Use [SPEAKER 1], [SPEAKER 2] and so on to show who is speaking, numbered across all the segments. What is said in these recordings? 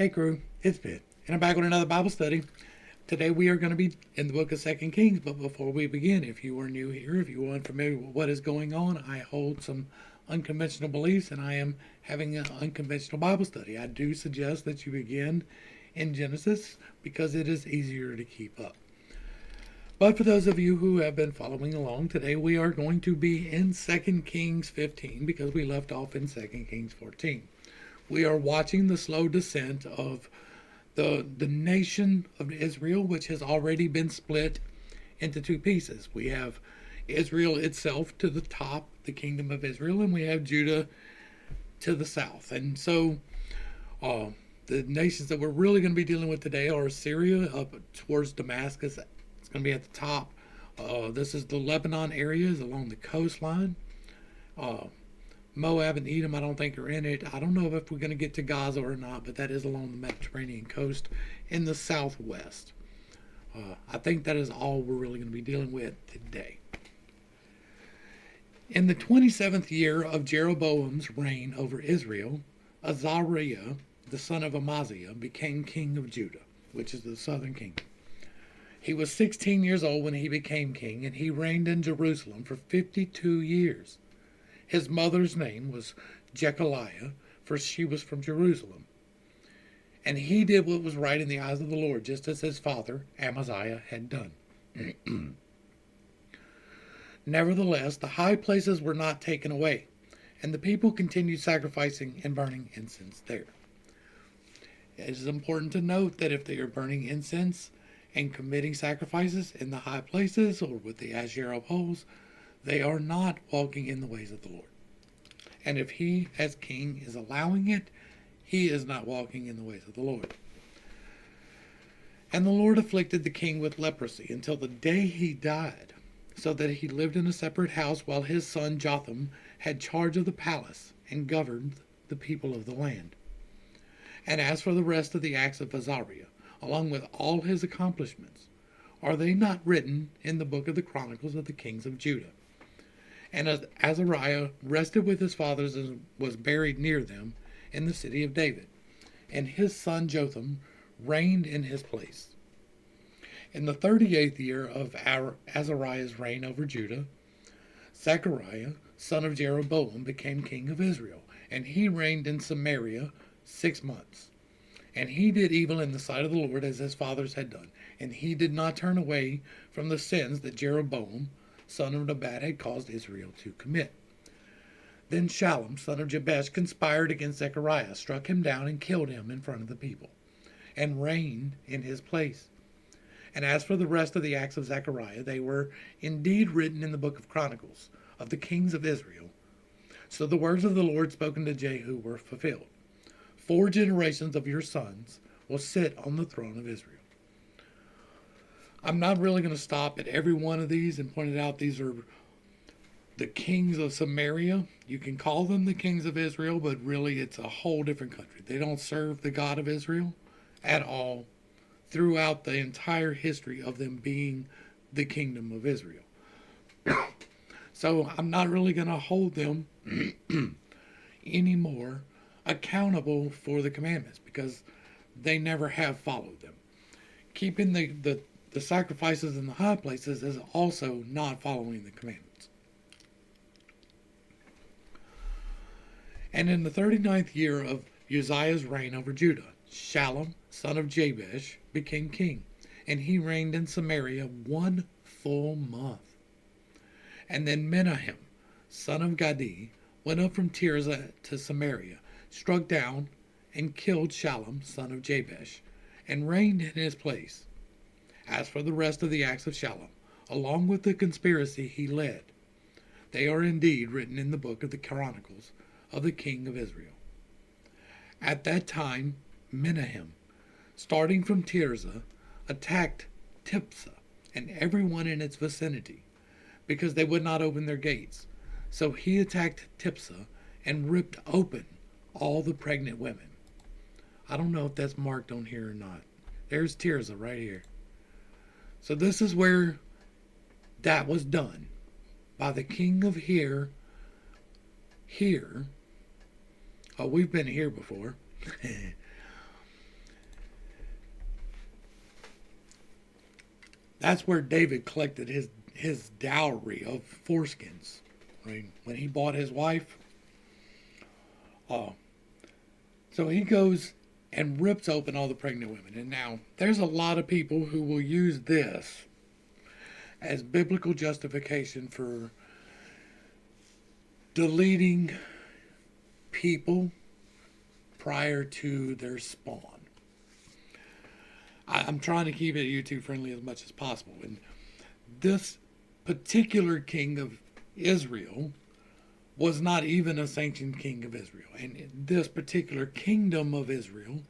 [SPEAKER 1] Hey crew, it's Ben, and I'm back with another Bible study. Today we are going to be in the book of 2 Kings, but before we begin, if you are new here, if you are unfamiliar with what is going on, I hold some unconventional beliefs and I am having an unconventional Bible study. I do suggest that you begin in Genesis because it is easier to keep up. But for those of you who have been following along, today we are going to be in 2 Kings 15 because we left off in 2 Kings 14. We are watching the slow descent of the nation of Israel, which has already been split into two pieces. We have Israel itself to the top, the kingdom of Israel, and we have Judah to the south. And so the nations that we're really going to be dealing with today are Assyria up towards Damascus. It's going to be at the top. This is the Lebanon areas along the coastline. Moab and Edom, I don't think are in it. I don't know if we're going to get to Gaza or not, but that is along the Mediterranean coast in the southwest. I think that is all we're really going to be dealing with today. In the 27th year of Jeroboam's reign over Israel, Azariah, the son of Amaziah, became king of Judah, which is the southern kingdom. He was 16 years old when he became king, and he reigned in Jerusalem for 52 years. His mother's name was Jechaliah, for she was from Jerusalem. And he did what was right in the eyes of the Lord, just as his father, Amaziah, had done. Nevertheless, the high places were not taken away, and the people continued sacrificing and burning incense there. It is important to note that if they are burning incense and committing sacrifices in the high places or with the Asherah poles, they are not walking in the ways of the Lord. And if he, as king, is allowing it, he is not walking in the ways of the Lord. And the Lord afflicted the king with leprosy until the day he died, so that he lived in a separate house while his son Jotham had charge of the palace and governed the people of the land. And as for the rest of the acts of Azariah, along with all his accomplishments, are they not written in the book of the Chronicles of the kings of Judah? And Azariah rested with his fathers and was buried near them in the city of David. And his son Jotham reigned in his place. In the 38th year of Azariah's reign over Judah, Zechariah, son of Jeroboam, became king of Israel, and he reigned in Samaria 6 months. And he did evil in the sight of the Lord as his fathers had done, and he did not turn away from the sins that Jeroboam, son of Nebat, had caused Israel to commit. Then Shallum, son of Jabesh, conspired against Zechariah, struck him down, and killed him in front of the people, and reigned in his place. And as for the rest of the acts of Zechariah, they were indeed written in the book of Chronicles of the kings of Israel. So the words of the Lord spoken to Jehu were fulfilled. 4 generations of your sons will sit on the throne of Israel. I'm not really going to stop at every one of these and point it out. These are the kings of Samaria. You can call them the kings of Israel, but really it's a whole different country. They don't serve the God of Israel at all throughout the entire history of them being the kingdom of Israel. So I'm not really going to hold them anymore accountable for the commandments because they never have followed them. Keeping the sacrifices in the high places is also not following the commandments. And in the 39th year of Uzziah's reign over Judah, Shallum, son of Jabesh, became king, and he reigned in Samaria 1 full month. And then Menahem, son of Gadi, went up from Tirzah to Samaria, struck down and killed Shallum, son of Jabesh, and reigned in his place. As for the rest of the acts of Shallum, along with the conspiracy he led, they are indeed written in the book of the Chronicles of the king of Israel. At that time, Menahem, starting from Tirzah, attacked Tiphsah and everyone in its vicinity, because they would not open their gates. So he attacked Tiphsah and ripped open all the pregnant women. I don't know if that's marked on here or not. There's Tirzah right here. So this is where that was done by the king of here. Oh, we've been here before. That's where David collected his dowry of foreskins, right? When he bought his wife. Uh, so he goes and rips open all the pregnant women. And now, there's a lot of people who will use this as biblical justification for deleting people prior to their spawn. I'm trying to keep it YouTube friendly as much as possible. And this particular king of Israel was not even a sanctioned king of Israel. And this particular kingdom of Israel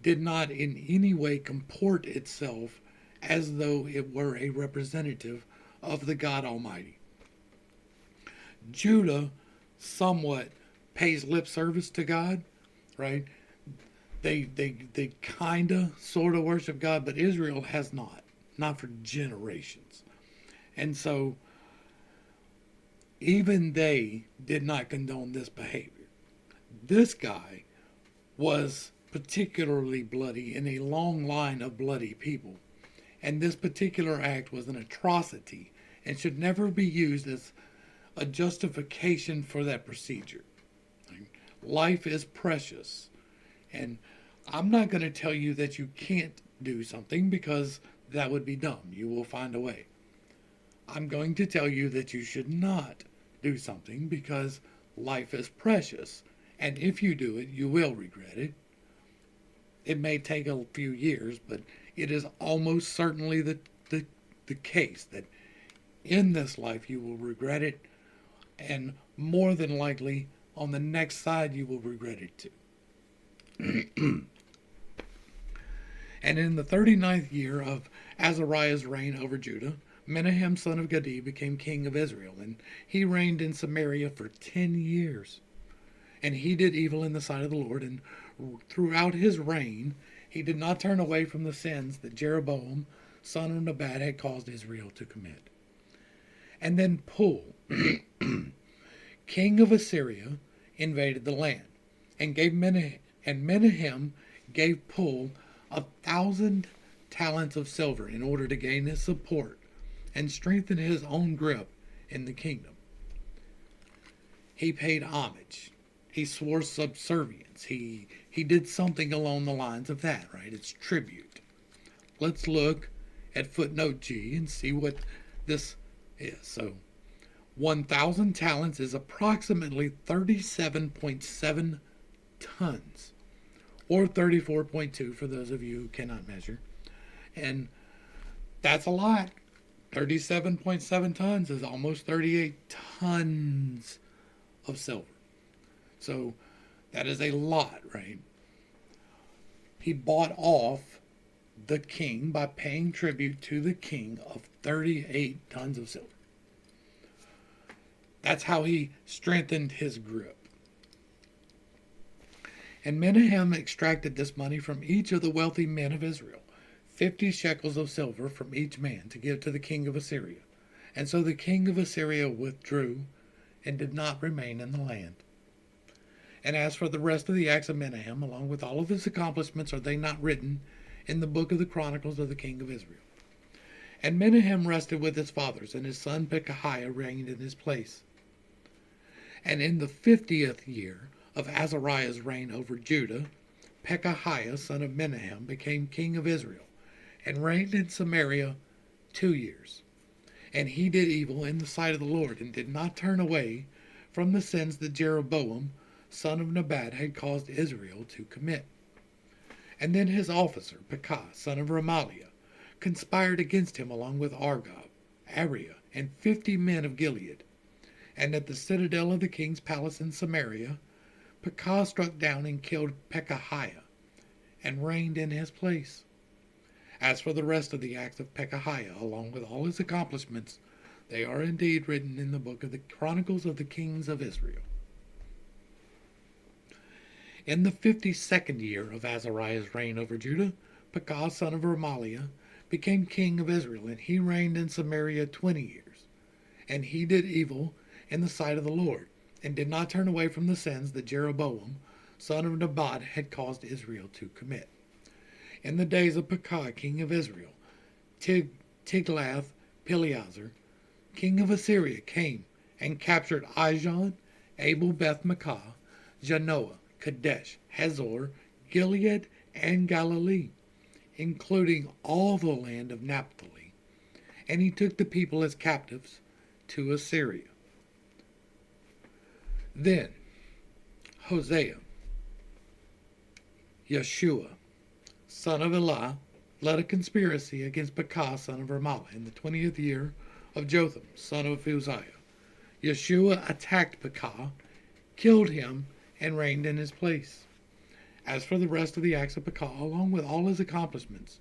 [SPEAKER 1] did not in any way comport itself as though it were a representative of the God Almighty. Judah somewhat pays lip service to God, right? They kind of sort of worship God, but Israel has not for generations. And so even they did not condone this behavior. This guy was particularly bloody in a long line of bloody people. And this particular act was an atrocity and should never be used as a justification for that procedure. Life is precious. And I'm not going to tell you that you can't do something because that would be dumb. You will find a way. I'm going to tell you that you should not do something because life is precious. And if you do it, you will regret it. It may take a few years, but it is almost certainly the case that in this life you will regret it. And more than likely, on the next side, you will regret it too. And in the 39th year of Azariah's reign over Judah, Menahem son of Gadi became king of Israel, and he reigned in Samaria for 10 years. And he did evil in the sight of the Lord, and throughout his reign he did not turn away from the sins that Jeroboam son of Nebat had caused Israel to commit. And then Pul, king of Assyria, invaded the land, and Menahem gave Pul 1,000 talents of silver in order to gain his support and strengthen his own grip in the kingdom. He paid homage. He swore subservience. He did something along the lines of that, right? It's tribute. Let's look at footnote G and see what this is. So 1,000 talents is approximately 37.7 tons, or 34.2 for those of you who cannot measure. And that's a lot. 37.7 tons is almost 38 tons of silver. So that is a lot, right? He bought off the king by paying tribute to the king of 38 tons of silver. That's how he strengthened his grip. And Menahem extracted this money from each of the wealthy men of Israel, 50 shekels of silver from each man to give to the king of Assyria. And so the king of Assyria withdrew and did not remain in the land. And as for the rest of the acts of Menahem, along with all of his accomplishments, are they not written in the book of the Chronicles of the king of Israel? And Menahem rested with his fathers, and his son Pekahiah reigned in his place. And in the 50th year of Azariah's reign over Judah, Pekahiah, son of Menahem, became king of Israel, and reigned in Samaria 2 years. And he did evil in the sight of the Lord, and did not turn away from the sins that Jeroboam, son of Nebat, had caused Israel to commit. And then his officer, Pekah, son of Remaliah, conspired against him along with Argob, Ariah, and 50 men of Gilead. And at the citadel of the king's palace in Samaria, Pekah struck down and killed Pekahiah, and reigned in his place. As for the rest of the acts of Pekahiah, along with all his accomplishments, they are indeed written in the book of the Chronicles of the Kings of Israel. In the 52nd year of Azariah's reign over Judah, Pekah, son of Remaliah, became king of Israel, and he reigned in Samaria 20 years. And he did evil in the sight of the Lord, and did not turn away from the sins that Jeroboam, son of Nebat, had caused Israel to commit. In the days of Pekah, king of Israel, Tiglath-Pileser, king of Assyria, came and captured Ijon, Abel Beth-Maachah, Janoah, Kadesh, Hazor, Gilead, and Galilee, including all the land of Naphtali. And he took the people as captives to Assyria. Then Hosea, Yeshua, son of Elah, led a conspiracy against Pekah, son of Remaliah, in the 20th year of Jotham, son of Uzziah. Yeshua attacked Pekah, killed him, and reigned in his place. As for the rest of the acts of Pekah, along with all his accomplishments,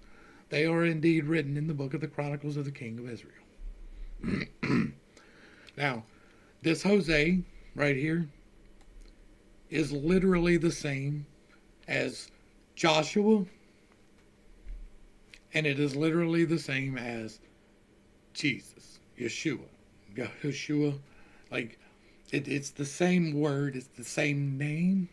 [SPEAKER 1] they are indeed written in the book of the Chronicles of the king of Israel. Now, this Hosea right here is literally the same as Joshua, and it is literally the same as Jesus, Yeshua. Yeshua, like, it's the same word, it's the same name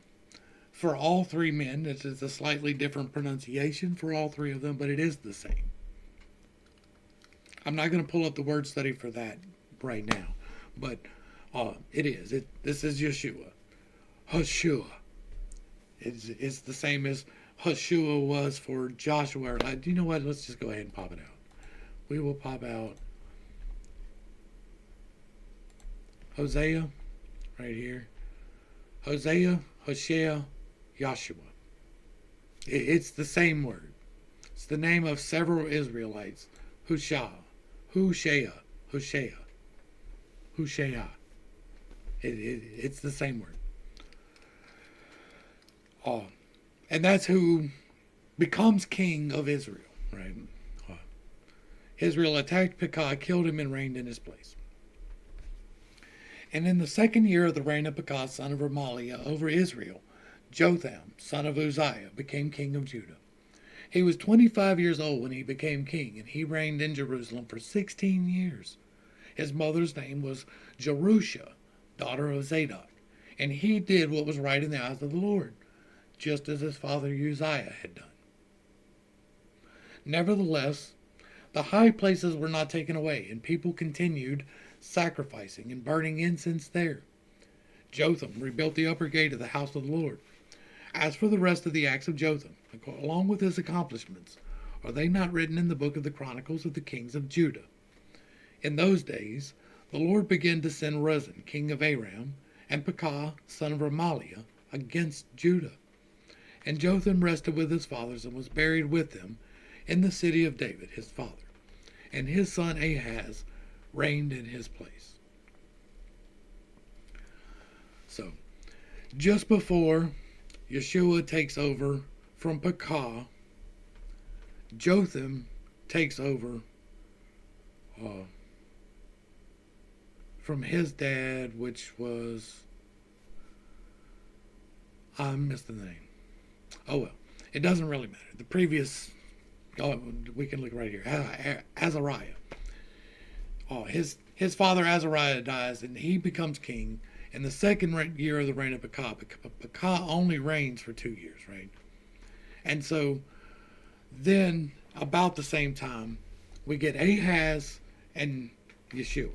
[SPEAKER 1] for all three men. It's a slightly different pronunciation for all three of them, but it is the same. I'm not going to pull up the word study for that right now, but it is. This is Yeshua. Hoshua. It's the same as Hoshua was for Joshua. Do you know what? Let's just go ahead and pop it out. We will pop out Hosea right here. Hosea, Hoshea, Joshua. It's the same word. It's the name of several Israelites. Hushah, Hushea, Hoshea, Hushea. It's the same word. And that's who becomes king of Israel, right? Israel attacked Pekah, killed him, and reigned in his place. And in the second year of the reign of Pekah, son of Remaliah, over Israel, Jotham, son of Uzziah, became king of Judah. He was 25 years old when he became king, and he reigned in Jerusalem for 16 years. His mother's name was Jerusha, daughter of Zadok, and he did what was right in the eyes of the Lord, just as his father Uzziah had done. Nevertheless, the high places were not taken away, and people continued sacrificing and burning incense there. Jotham rebuilt the upper gate of the house of the Lord. As for the rest of the acts of Jotham, along with his accomplishments, are they not written in the book of the Chronicles of the kings of Judah? In those days, the Lord began to send Rezin, king of Aram, and Pekah, son of Remaliah, against Judah. And Jotham rested with his fathers and was buried with them in the city of David, his father. And his son Ahaz reigned in his place. So, just before Yeshua takes over from Pekah, Jotham takes over from his dad, which was, I missed the name. Oh well, it doesn't really matter. The previous, we can look right here, Azariah. His father Azariah dies, and he becomes king in the second year of the reign of Pekah. Pekah only reigns for 2 years, right? And so then, about the same time, we get Ahaz and Yeshua.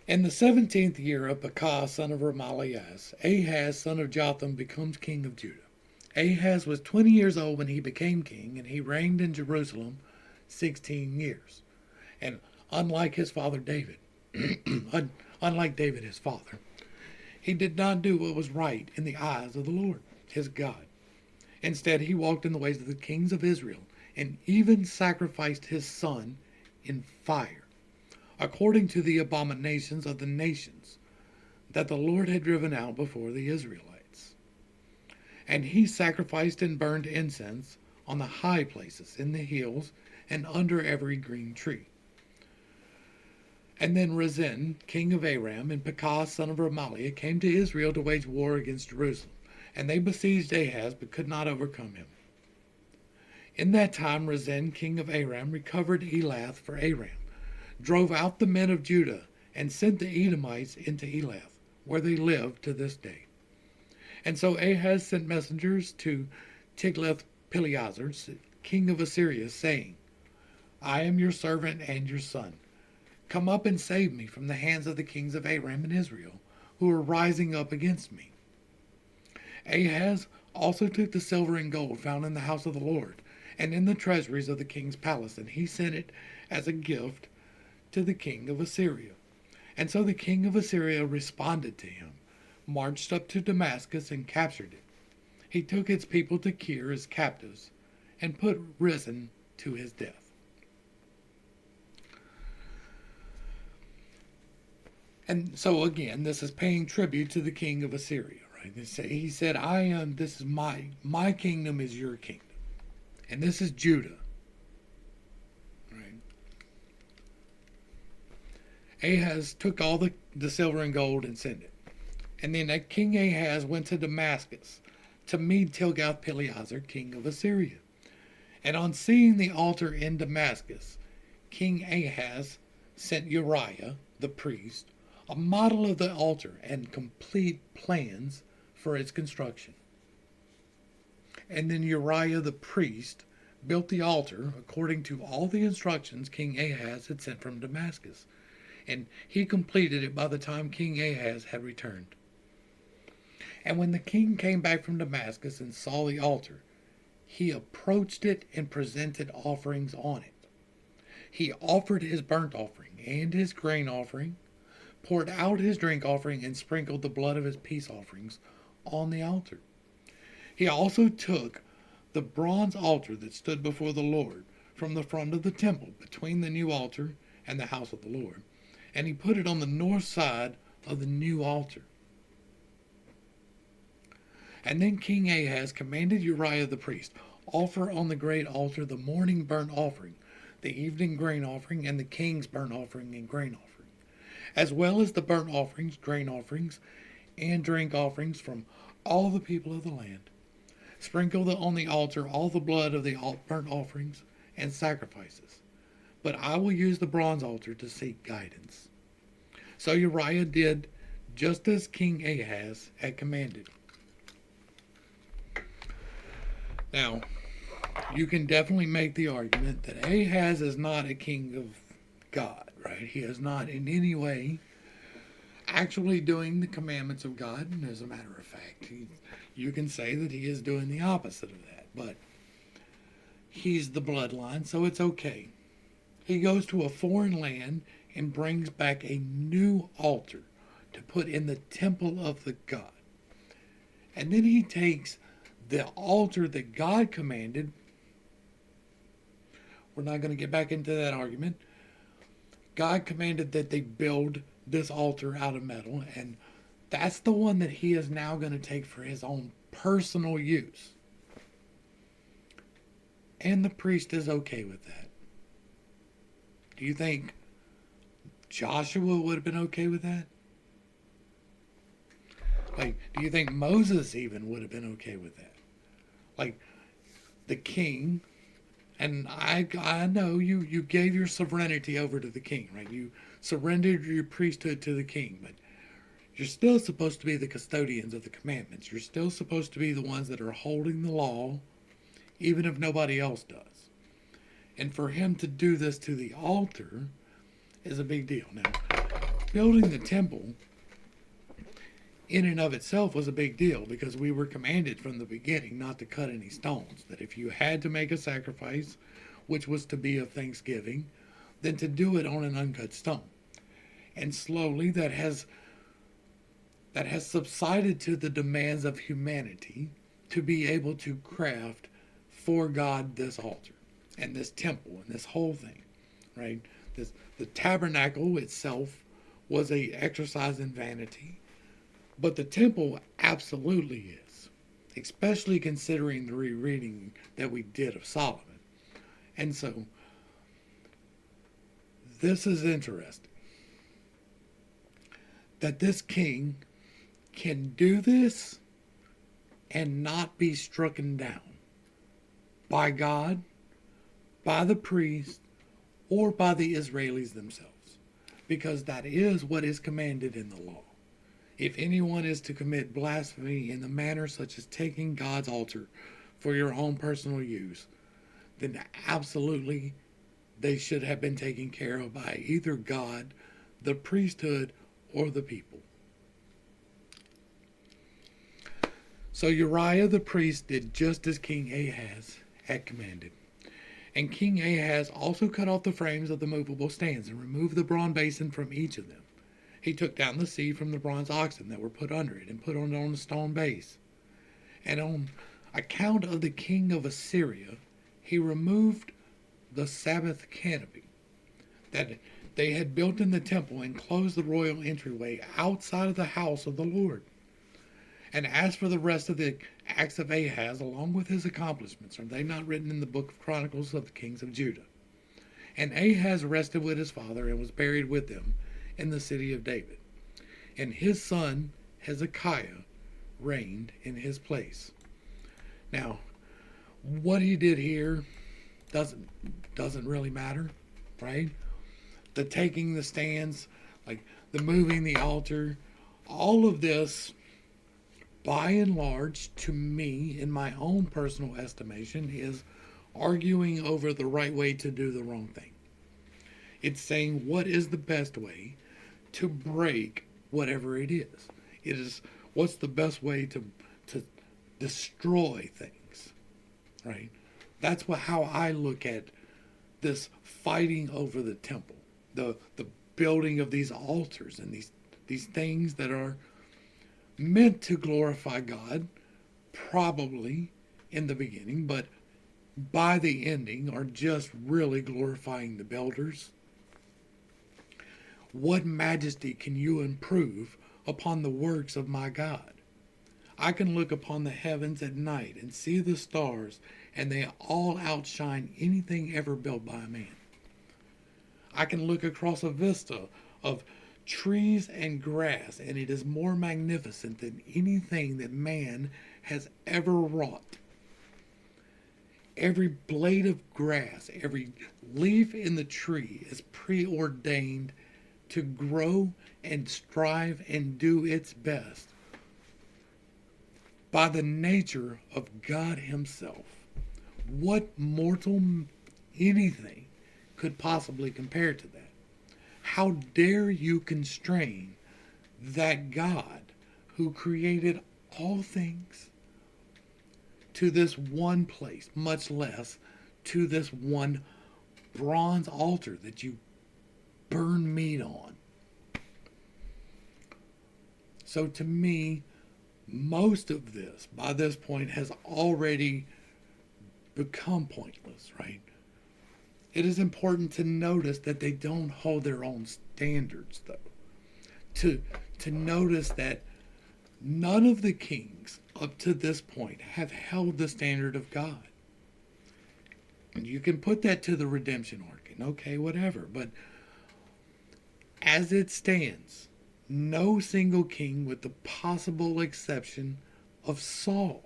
[SPEAKER 1] In the 17th year of Pekah, son of Remaliah, Ahaz, son of Jotham, becomes king of Judah. Ahaz was 20 years old when he became king, and he reigned in Jerusalem 16 years. And unlike his father David, unlike David his father, he did not do what was right in the eyes of the Lord, his God. Instead, he walked in the ways of the kings of Israel, and even sacrificed his son in fire, according to the abominations of the nations that the Lord had driven out before the Israelites. And he sacrificed and burned incense on the high places, in the hills, and under every green tree. And then Rezin, king of Aram, and Pekah, son of Remaliah, came to Israel to wage war against Jerusalem. And they besieged Ahaz, but could not overcome him. In that time Rezin, king of Aram, recovered Elath for Aram, drove out the men of Judah, and sent the Edomites into Elath, where they live to this day. And so Ahaz sent messengers to Tiglath-Pileser, king of Assyria, saying, I am your servant and your son. Come up and save me from the hands of the kings of Aram and Israel, who are rising up against me." Ahaz also took the silver and gold found in the house of the Lord and in the treasuries of the king's palace, and he sent it as a gift to the king of Assyria. And so the king of Assyria responded to him, marched up to Damascus, and captured it. He took its people to Kir as captives, and put Rezin to his death. And so again, this is paying tribute to the king of Assyria, right? He said, "I am. This is my kingdom is your kingdom, and this is Judah." Right? Ahaz took all the silver and gold and sent it, and then King Ahaz went to Damascus to meet Tilgath-Pileser, king of Assyria. And on seeing the altar in Damascus, King Ahaz sent Uriah the priest a model of the altar and complete plans for its construction. And then Uriah the priest built the altar according to all the instructions King Ahaz had sent from Damascus, and he completed it by the time King Ahaz had returned. And when the king came back from Damascus and saw the altar, he approached it and presented offerings on it. He offered his burnt offering and his grain offering, poured out his drink offering, and sprinkled the blood of his peace offerings on the altar. He also took the bronze altar that stood before the Lord from the front of the temple between the new altar and the house of the Lord, and he put it on the north side of the new altar. And then King Ahaz commanded Uriah the priest, "Offer on the great altar the morning burnt offering, the evening grain offering, and the king's burnt offering and grain offering, as well as the burnt offerings, grain offerings, and drink offerings from all the people of the land. Sprinkle on the altar all the blood of the burnt offerings and sacrifices. But I will use the bronze altar to seek guidance." So Uriah did just as King Ahaz had commanded. Now, you can definitely make the argument that Ahaz is not a king of God, right? He is not in any way actually doing the commandments of God, and as a matter of fact, you can say that he is doing the opposite of that, but he's the bloodline, so it's okay. He goes to a foreign land and brings back a new altar to put in the temple of the God. And then he takes the altar that God commanded. We're not going to get back into that argument. God commanded that they build this altar out of metal, and that's the one that he is now going to take for his own personal use. And the priest is okay with that. Do you think Joshua would have been okay with that? Like, do you think Moses even would have been okay with that? Like, the king, and I know you gave your sovereignty over to the king, right? You surrendered your priesthood to the king, but you're still supposed to be the custodians of the commandments. You're still supposed to be the ones that are holding the law, even if nobody else does. And for him to do this to the altar is a big deal. Now, building the temple in and of itself was a big deal because we were commanded from the beginning not to cut any stones. That if you had to make a sacrifice, which was to be of thanksgiving, then to do it on an uncut stone. And slowly that has subsided to the demands of humanity to be able to craft for God this altar and this temple and this whole thing, right? The tabernacle itself was a exercise in vanity. But the temple absolutely is, especially considering the rereading that we did of Solomon. And so, this is interesting. That this king can do this and not be stricken down by God, by the priest, or by the Israelis themselves. Because that is what is commanded in the law. If anyone is to commit blasphemy in the manner such as taking God's altar for your own personal use, then absolutely they should have been taken care of by either God, the priesthood, or the people. So Uriah the priest did just as King Ahaz had commanded. And King Ahaz also cut off the frames of the movable stands and removed the bronze basin from each of them. He took down the sea from the bronze oxen that were put under it and put it on the stone base. And on account of the king of Assyria, he removed the Sabbath canopy that they had built in the temple and closed the royal entryway outside of the house of the Lord. And as for the rest of the acts of Ahaz, along with his accomplishments, are they not written in the book of Chronicles of the kings of Judah? And Ahaz rested with his father and was buried with them in the city of David. And his son Hezekiah reigned in his place. Now, what he did here doesn't really matter, right? The taking the stands, like the moving the altar, all of this, by and large, to me, in my own personal estimation, is arguing over the right way to do the wrong thing. It's saying what is the best way to break whatever it is. It is what's the best way to destroy things, right? That's how I look at this fighting over the temple, the building of these altars and these things that are meant to glorify God, probably in the beginning, but by the ending are just really glorifying the builders. What majesty can you improve upon the works of my God? I can look upon the heavens at night and see the stars, and they all outshine anything ever built by a man. I can look across a vista of trees and grass, and it is more magnificent than anything that man has ever wrought. Every blade of grass, every leaf in the tree is preordained to grow and strive and do its best by the nature of God himself. What mortal anything could possibly compare to that? How dare you constrain that God who created all things to this one place, much less to this one bronze altar that you burn meat on? So to me, most of this, by this point, has already become pointless, right? It is important to notice that they don't hold their own standards, though. To notice that none of the kings up to this point have held the standard of God. And you can put that to the redemption arc, and okay, whatever. But as it stands, no single king, with the possible exception of Saul,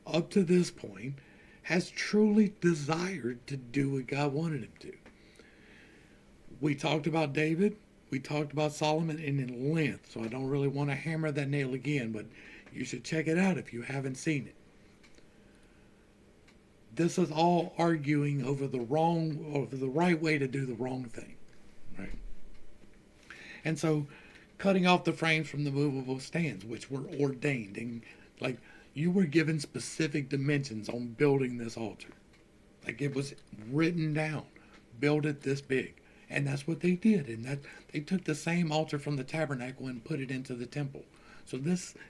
[SPEAKER 1] up to this point, has truly desired to do what God wanted him to. We talked about David, we talked about Solomon, and in length, so I don't really want to hammer that nail again, but you should check it out if you haven't seen it. This is all arguing over the right way to do the wrong thing, right? And so, cutting off the frames from the movable stands, which were ordained, and like you were given specific dimensions on building this altar. Like it was written down, build it this big. And that's what they did. And that they took the same altar from the tabernacle and put it into the temple. So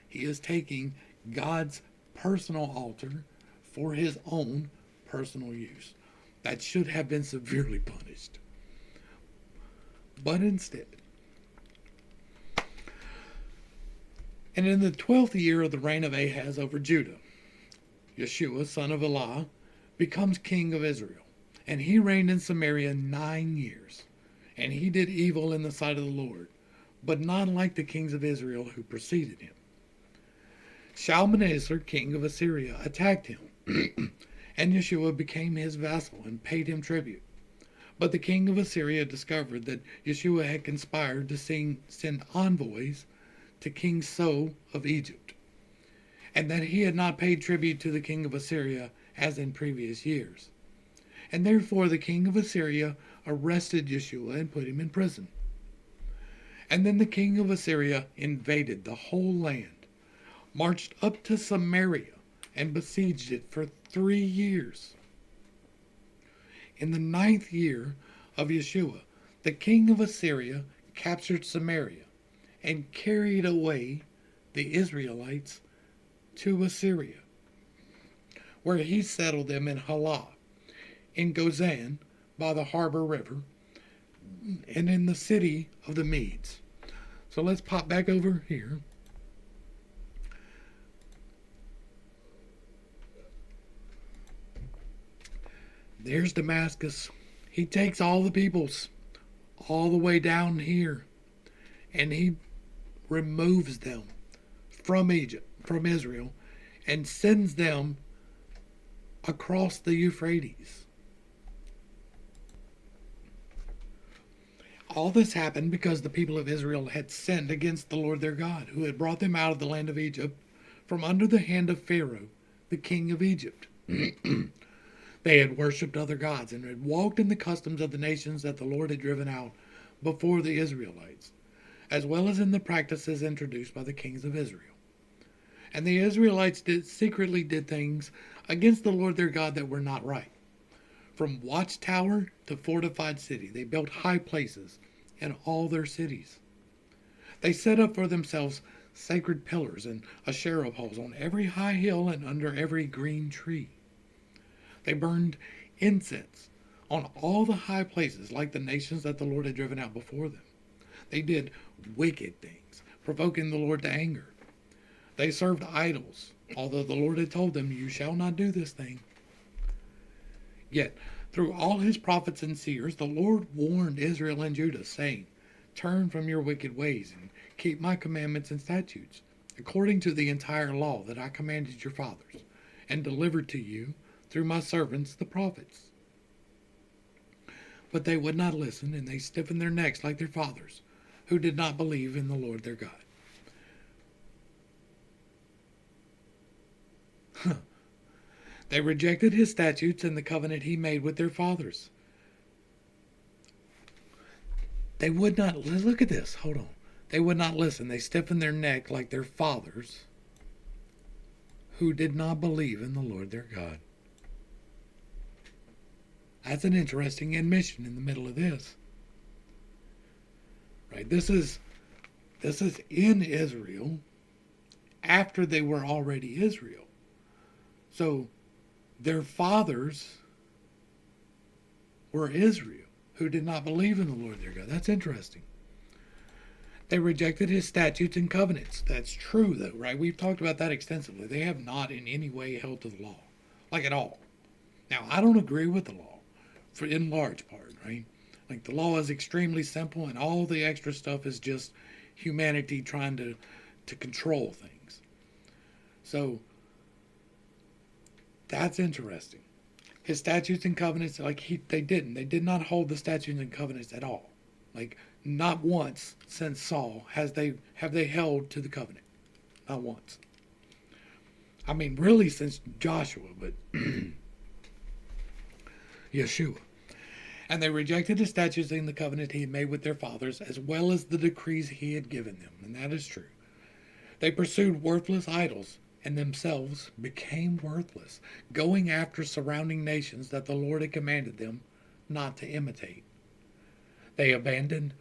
[SPEAKER 1] he is taking God's personal altar for his own personal use. That should have been severely punished. But instead, and in the 12th year of the reign of Ahaz over Judah, Yeshua, son of Elah, becomes king of Israel. And he reigned in Samaria 9 years. And he did evil in the sight of the Lord, but not like the kings of Israel who preceded him. Shalmaneser, king of Assyria, attacked him, and Yeshua became his vassal and paid him tribute. But the king of Assyria discovered that Yeshua had conspired to send envoys to King So of Egypt, and that he had not paid tribute to the king of Assyria as in previous years. And therefore the king of Assyria arrested Yeshua and put him in prison. And then the king of Assyria invaded the whole land, marched up to Samaria, and besieged it for 3 years. In the 9th year of Yeshua, the king of Assyria captured Samaria and carried away the Israelites to Assyria, where he settled them in Halah, in Gozan by the harbor river, and in the city of the Medes. So let's pop back over here. There's Damascus. He takes all the peoples all the way down here, and he removes them from Egypt, from Israel, and sends them across the Euphrates. All this happened because the people of Israel had sinned against the Lord their God, who had brought them out of the land of Egypt from under the hand of Pharaoh, the king of Egypt. They had worshipped other gods and had walked in the customs of the nations that the Lord had driven out before the Israelites, as well as in the practices introduced by the kings of Israel. And the Israelites secretly did things against the Lord their God that were not right. From watchtower to fortified city, they built high places in all their cities. They set up for themselves sacred pillars and Asherah poles on every high hill and under every green tree. They burned incense on all the high places like the nations that the Lord had driven out before them. They did wicked things, provoking the Lord to anger. They served idols, although the Lord had told them, "You shall not do this thing." Yet, through all his prophets and seers, the Lord warned Israel and Judah, saying, "Turn from your wicked ways and keep my commandments and statutes, according to the entire law that I commanded your fathers, and delivered to you through my servants the prophets." But they would not listen, and they stiffened their necks like their fathers, who did not believe in the Lord their God. They rejected his statutes and the covenant he made with their fathers. They would not, look at this, hold on. They would not listen. They stiffened their neck like their fathers, who did not believe in the Lord their God. That's an interesting admission in the middle of this. Right? This is in Israel after they were already Israel. So their fathers were Israel, who did not believe in the Lord their God. That's interesting. They rejected his statutes and covenants. That's true, though, right? We've talked about that extensively. They have not in any way held to the law, like at all. Now, I don't agree with the law, in large part, right? Like, the law is extremely simple, and all the extra stuff is just humanity trying to control things. So that's interesting. His statutes and covenants, they did not hold the statutes and covenants at all. Like, not once since Saul have they held to the covenant. Not once. I mean, really since Joshua, but Yeshua. And they rejected the statutes and the covenant he had made with their fathers, as well as the decrees he had given them. And that is true. They pursued worthless idols, and themselves became worthless, going after surrounding nations that the Lord had commanded them not to imitate. They abandoned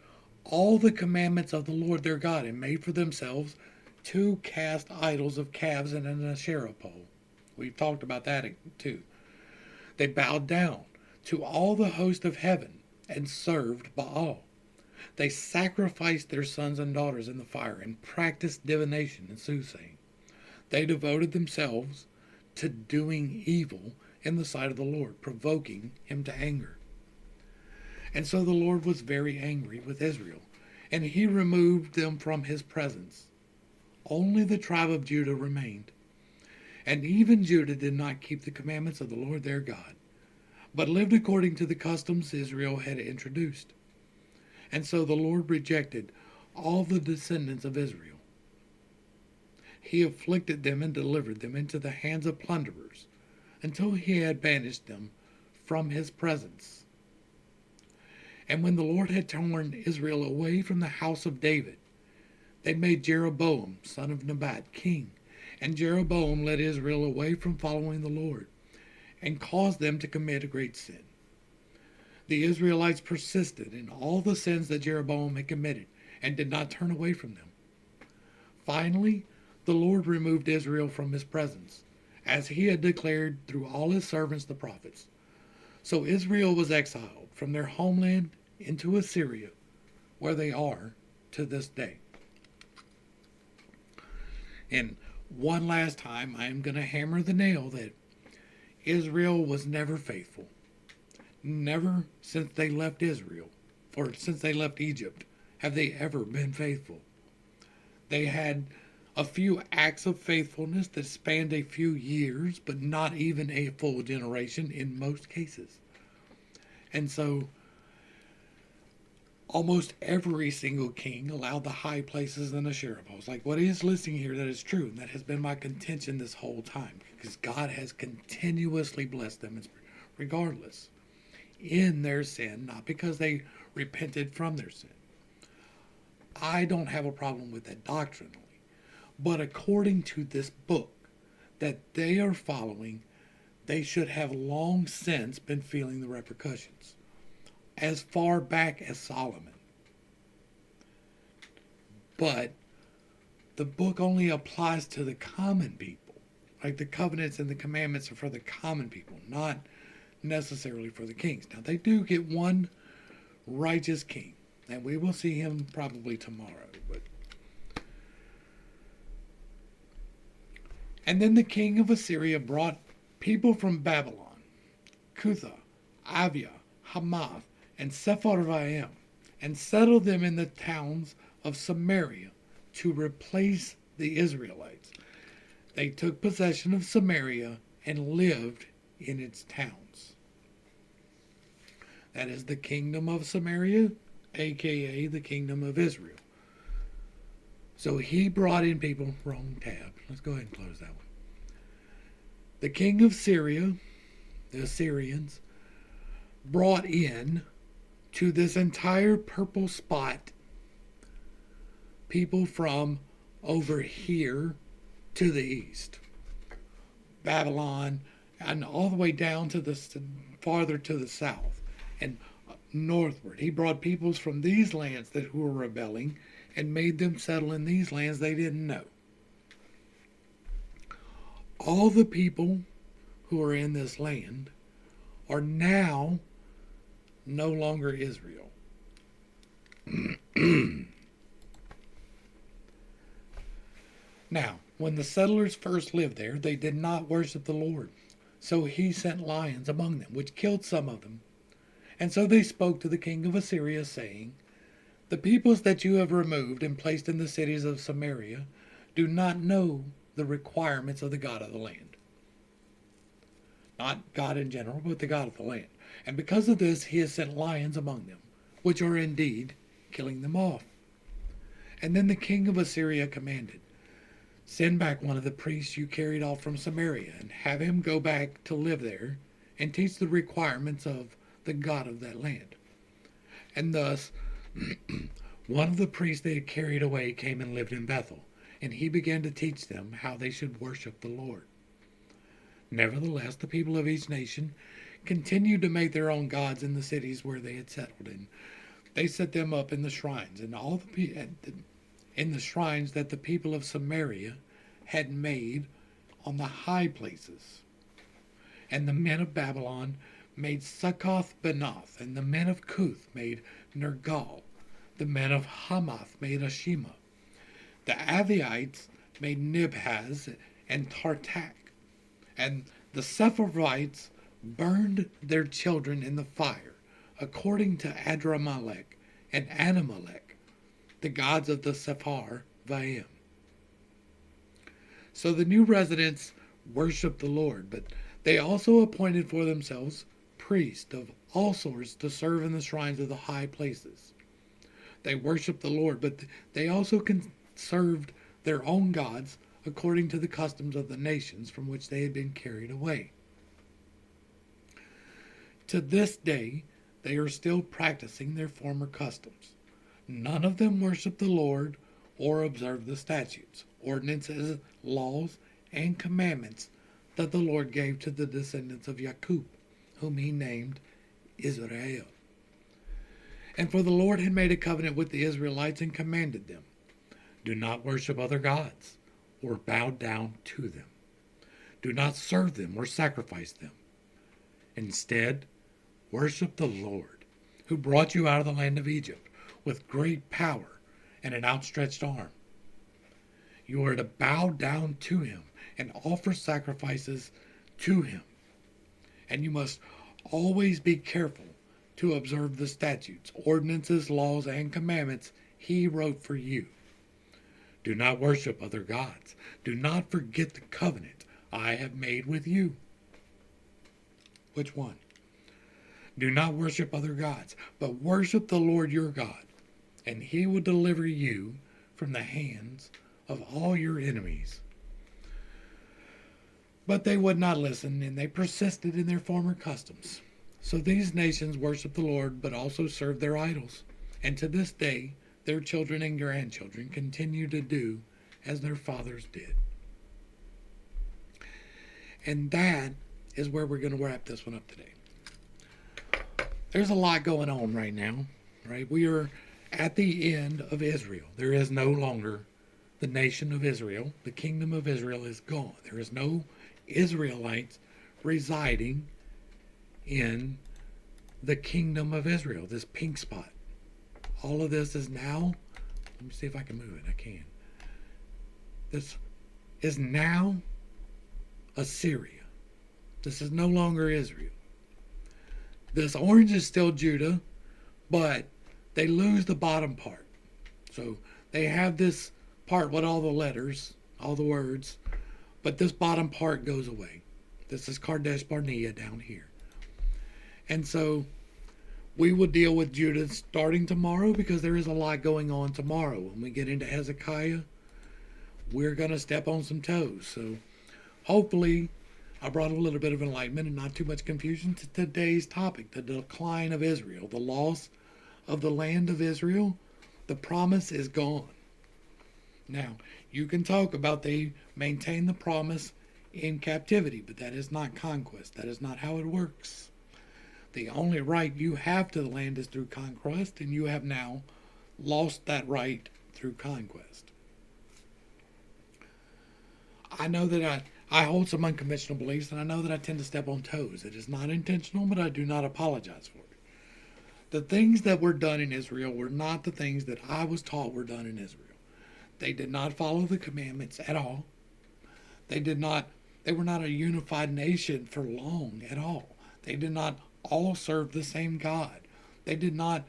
[SPEAKER 1] all the commandments of the Lord their God and made for themselves 2 cast idols of calves and an Asherah pole. We've talked about that too. They bowed down to all the host of heaven and served Baal. They sacrificed their sons and daughters in the fire and practiced divination and soothsaying. They devoted themselves to doing evil in the sight of the Lord, provoking him to anger. And so the Lord was very angry with Israel, and he removed them from his presence. Only the tribe of Judah remained. And even Judah did not keep the commandments of the Lord their God, but lived according to the customs Israel had introduced. And so the Lord rejected all the descendants of Israel. He afflicted them and delivered them into the hands of plunderers, until he had banished them from his presence. And when the Lord had torn Israel away from the house of David, they made Jeroboam, son of Nebat, king. And Jeroboam led Israel away from following the Lord, and caused them to commit a great sin. The Israelites persisted in all the sins that Jeroboam had committed, and did not turn away from them. Finally, the Lord removed Israel from his presence, as he had declared through all his servants the prophets. So Israel was exiled from their homeland into Assyria, where they are to this day. And one last time, I am going to hammer the nail that Israel was never faithful. Never since they left Israel, or since they left Egypt, have they ever been faithful. They had a few acts of faithfulness that spanned a few years, but not even a full generation in most cases. And so, almost every single king allowed the high places and the cherubims. Like what he is listing here, that is true, and that has been my contention this whole time, because God has continuously blessed them regardless in their sin, not because they repented from their sin. I don't have a problem with that doctrinally, but according to this book that they are following, they should have long since been feeling the repercussions, as far back as Solomon. But the book only applies to the common people. Like the covenants and the commandments are for the common people, not necessarily for the kings. Now they do get one righteous king, and we will see him probably tomorrow. And then the king of Assyria brought people from Babylon, Cutha, Avia, Hamath, and Sepharvaim, and settled them in the towns of Samaria to replace the Israelites. They took possession of Samaria and lived in its towns. That is the kingdom of Samaria, aka the kingdom of Israel. So he brought in people, wrong tab. Let's go ahead and close that one. The king of Syria, the Assyrians, brought in to this entire purple spot people from over here to the east, Babylon, and all the way down to the farther to the south and northward. He brought peoples from these lands that who were rebelling and made them settle in these lands they didn't know. All the people who are in this land are now no longer Israel. Now, when the settlers first lived there, they did not worship the Lord. So he sent lions among them, which killed some of them. And so they spoke to the king of Assyria, saying, "The peoples that you have removed and placed in the cities of Samaria do not know the requirements of the God of the land." Not God in general, but the God of the land. And because of this, he has sent lions among them, which are indeed killing them off. And then the king of Assyria commanded, "Send back one of the priests you carried off from Samaria, and have him go back to live there, and teach the requirements of the God of that land." And thus, one of the priests they had carried away came and lived in Bethel, and he began to teach them how they should worship the Lord. Nevertheless, the people of each nation continued to make their own gods in the cities where they had settled, and they set them up in the shrines, and all in the shrines that the people of Samaria had made on the high places. And the men of Babylon made Succoth-Benoth, and the men of Cuth made Nergal. The men of Hamath made Ashima. The Avites made Nibhaz and Tartak. And the Sepharvites burned their children in the fire, according to Adramelech and Anamelech, the gods of the Sepharvaim. So the new residents worshiped the Lord, but they also appointed for themselves priests of all sorts to serve in the shrines of the high places. They worshiped the Lord, but they also served their own gods according to the customs of the nations from which they had been carried away. To this day, they are still practicing their former customs. None of them worship the Lord or observe the statutes, ordinances, laws, and commandments that the Lord gave to the descendants of Jacob, whom he named Israel. And for the Lord had made a covenant with the Israelites and commanded them, do not worship other gods or bow down to them. Do not serve them or sacrifice them. Instead, worship the Lord, who brought you out of the land of Egypt with great power and an outstretched arm. You are to bow down to him and offer sacrifices to him. And you must always be careful to observe the statutes, ordinances, laws, and commandments he wrote for you. Do not worship other gods. Do not forget the covenant I have made with you. Which one? Do not worship other gods, but worship the Lord your God, and he will deliver you from the hands of all your enemies. But they would not listen, and they persisted in their former customs. So these nations worship the Lord, but also serve their idols. And to this day, their children and grandchildren continue to do as their fathers did. And that is where we're going to wrap this one up today. There's a lot going on right now, right? We are at the end of Israel. There is no longer the nation of Israel. The kingdom of Israel is gone. There is no Israelites residing in the kingdom of Israel, this pink spot. All of this is now, let me see if I can move it. I can. This is now Assyria. This is no longer Israel. This orange is still Judah, but they lose the bottom part. So they have this part with all the letters, all the words, but this bottom part goes away. This is Kadesh Barnea down here. And so we will deal with Judah starting tomorrow because there is a lot going on tomorrow. When we get into Hezekiah, we're going to step on some toes. So hopefully I brought a little bit of enlightenment and not too much confusion to today's topic, the decline of Israel, the loss of the land of Israel. The promise is gone. Now, you can talk about they maintain the promise in captivity, but that is not conquest. That is not how it works. The only right you have to the land is through conquest, and you have now lost that right through conquest. I know that I hold some unconventional beliefs, and I know that I tend to step on toes. It is not intentional, but I do not apologize for it. The things that were done in Israel were not the things that I was taught were done in Israel. They did not follow the commandments at all. They were not a unified nation for long at all. They did not all serve the same God. They did not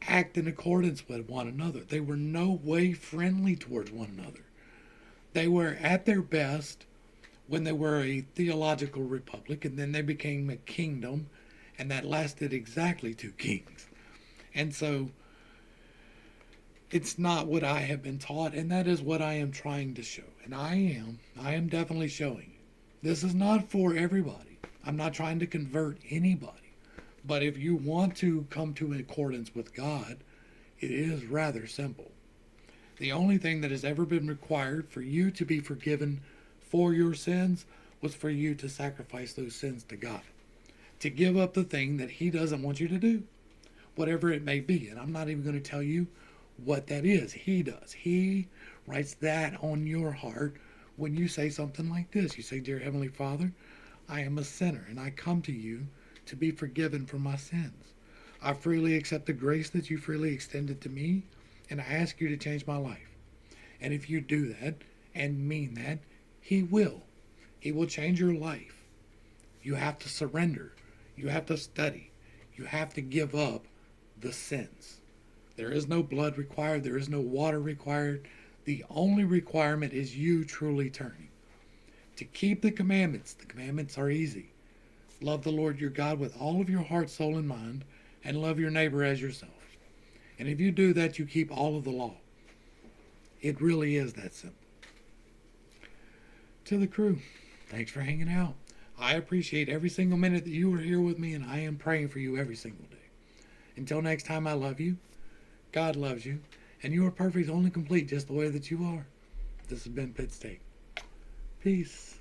[SPEAKER 1] act in accordance with one another. They were no way friendly towards one another. They were at their best when they were a theological republic, and then they became a kingdom, and that lasted exactly 2 kings. And so it's not what I have been taught, and that is what I am trying to show. And I am definitely showing it. This is not for everybody. I'm not trying to convert anybody. But if you want to come to accordance with God, it is rather simple. The only thing that has ever been required for you to be forgiven for your sins was for you to sacrifice those sins to God. To give up the thing that he doesn't want you to do, whatever it may be. And I'm not even going to tell you what that is. He does. He writes that on your heart when you say something like this. You say, Dear Heavenly Father, I am a sinner, and I come to you to be forgiven for my sins. I freely accept the grace that you freely extended to me, and I ask you to change my life. And if you do that and mean that, he will. He will change your life. You have to surrender. You have to study. You have to give up the sins. There is no blood required. There is no water required. The only requirement is you truly turning. To keep the commandments are easy. Love the Lord your God with all of your heart, soul, and mind, and love your neighbor as yourself. And if you do that, you keep all of the law. It really is that simple. To the crew, thanks for hanging out. I appreciate every single minute that you are here with me, and I am praying for you every single day. Until next time, I love you. God loves you. And you are perfect, only complete, just the way that you are. This has been Pit Steak. Peace.